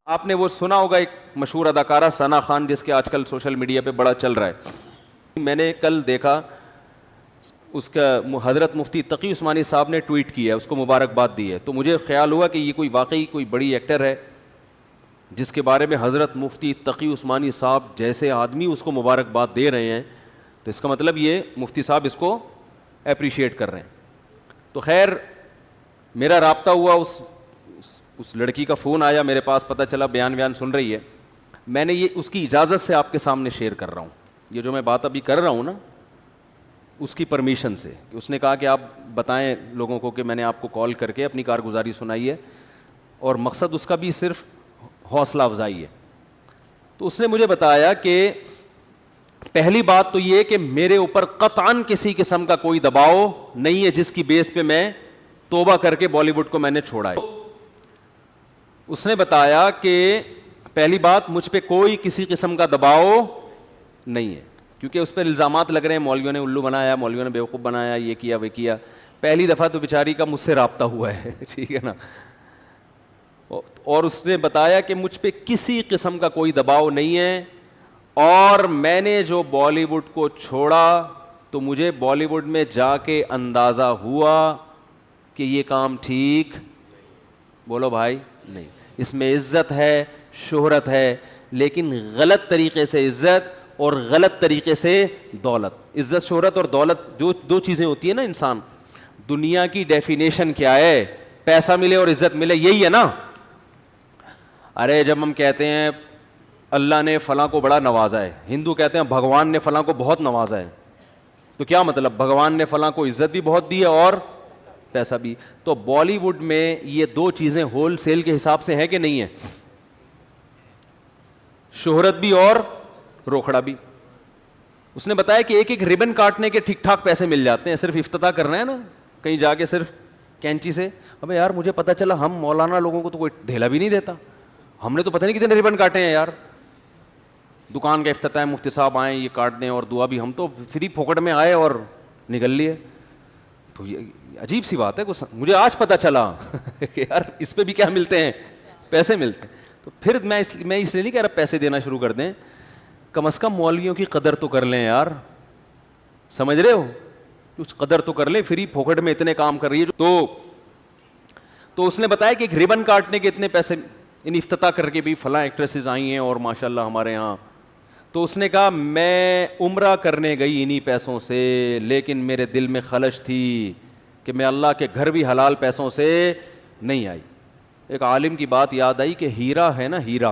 آپ نے وہ سنا ہوگا ایک مشہور اداکارہ ثنا خان جس کے آج کل سوشل میڈیا پہ بڑا چل رہا ہے. میں نے کل دیکھا اس کا حضرت مفتی تقی عثمانی صاحب نے ٹویٹ کیا ہے, اس کو مبارکباد دی ہے. تو مجھے خیال ہوا کہ یہ کوئی واقعی کوئی بڑی ایکٹر ہے جس کے بارے میں حضرت مفتی تقی عثمانی صاحب جیسے آدمی اس کو مبارکباد دے رہے ہیں, تو اس کا مطلب یہ مفتی صاحب اس کو اپریشیٹ کر رہے ہیں. تو خیر میرا رابطہ ہوا, اس لڑکی کا فون آیا میرے پاس, پتہ چلا بیان سن رہی ہے. میں نے یہ اس کی اجازت سے آپ کے سامنے شیئر کر رہا ہوں. یہ جو میں بات ابھی کر رہا ہوں نا, اس کی پرمیشن سے. اس نے کہا کہ آپ بتائیں لوگوں کو کہ میں نے آپ کو کال کر کے اپنی کارگزاری سنائی ہے, اور مقصد اس کا بھی صرف حوصلہ افزائی ہے. تو اس نے مجھے بتایا کہ پہلی بات تو یہ کہ میرے اوپر قطعاً کسی قسم کا کوئی دباؤ نہیں ہے جس کی بیس پہ میں توبہ کر کے بالی ووڈ کو میں نے چھوڑا ہے. اس نے بتایا کہ پہلی بات مجھ پہ کوئی کسی قسم کا دباؤ نہیں ہے, کیونکہ اس پہ الزامات لگ رہے ہیں مولویوں نے الو بنایا, مولویوں نے بیوقوف بنایا, یہ کیا وہ کیا. پہلی دفعہ تو بیچاری کا مجھ سے رابطہ ہوا ہے, ٹھیک ہے نا. اور اس نے بتایا کہ مجھ پہ کسی قسم کا کوئی دباؤ نہیں ہے, اور میں نے جو بالی ووڈ کو چھوڑا تو مجھے بالی ووڈ میں جا کے اندازہ ہوا کہ یہ کام ٹھیک, بولو بھائی, نہیں. اس میں عزت ہے, شہرت ہے, لیکن غلط طریقے سے عزت اور غلط طریقے سے دولت. عزت شہرت اور دولت جو دو چیزیں ہوتی ہیں نا انسان, دنیا کی ڈیفینیشن کیا ہے؟ پیسہ ملے اور عزت ملے, یہی ہے نا. ارے جب ہم کہتے ہیں اللہ نے فلاں کو بڑا نوازا ہے, ہندو کہتے ہیں بھگوان نے فلاں کو بہت نوازا ہے, تو کیا مطلب؟ بھگوان نے فلاں کو عزت بھی بہت دی ہے اور پیسہ بھی. تو بالی ووڈ میں یہ دو چیزیں ہول سیل کے حساب سے ہیں کہ نہیں ہے؟ شہرت بھی اور روکھڑا بھی. اس نے بتایا کہ ایک ایک ربن کاٹنے کے ٹھیک ٹھاک پیسے مل جاتے ہیں, صرف افتتاح کرنا ہے نا کہیں جا کے صرف کینچی سے. ابے یار مجھے پتا چلا ہم مولانا لوگوں کو تو کوئی دھیلا بھی نہیں دیتا, ہم نے تو پتہ نہیں کتنے ربن کاٹے ہیں یار. دکان کا افتتاح, مفتی صاحب آئیں یہ کاٹ دیں اور دعا بھی, ہم تو فری پھوکٹ میں آئے اور نکل لیے. تو یہ عجیب سی بات ہے, مجھے آج پتہ چلا کہ یار اس پہ بھی کیا ملتے ہیں, پیسے ملتے ہیں. تو پھر میں اس لیے نہیں کہہ رہا پیسے دینا شروع کر دیں, کم از کم مولویوں کی قدر تو کر لیں یار, سمجھ رہے ہو, کچھ قدر تو کر لیں. فری پھوکٹ میں اتنے کام کر رہی ہے. تو اس نے بتایا کہ ایک ربن کاٹنے کے اتنے پیسے, ان افتتاح کر کے بھی فلاں ایکٹریسز آئی ہیں اور ماشاءاللہ ہمارے یہاں. تو اس نے کہا میں عمرہ کرنے گئی انہی پیسوں سے, لیکن میرے دل میں خلش تھی کہ میں اللہ کے گھر بھی حلال پیسوں سے نہیں آئی. ایک عالم کی بات یاد آئی کہ ہیرا ہے نا, ہیرا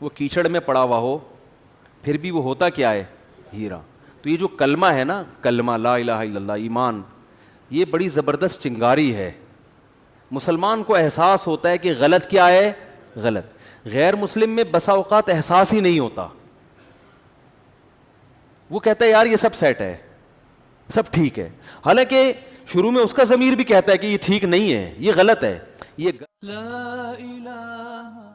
وہ کیچڑ میں پڑا ہوا ہو پھر بھی وہ ہوتا کیا ہے؟ ہیرا. تو یہ جو کلمہ ہے نا, کلمہ لا الہ الا اللہ, ایمان, یہ بڑی زبردست چنگاری ہے. مسلمان کو احساس ہوتا ہے کہ غلط کیا ہے, غلط. غیر مسلم میں بسا اوقات احساس ہی نہیں ہوتا, وہ کہتا ہے یار یہ سب سیٹ ہے, سب ٹھیک ہے, حالانکہ شروع میں اس کا ضمیر بھی کہتا ہے کہ یہ ٹھیک نہیں ہے, یہ غلط ہے. یہ لا الہ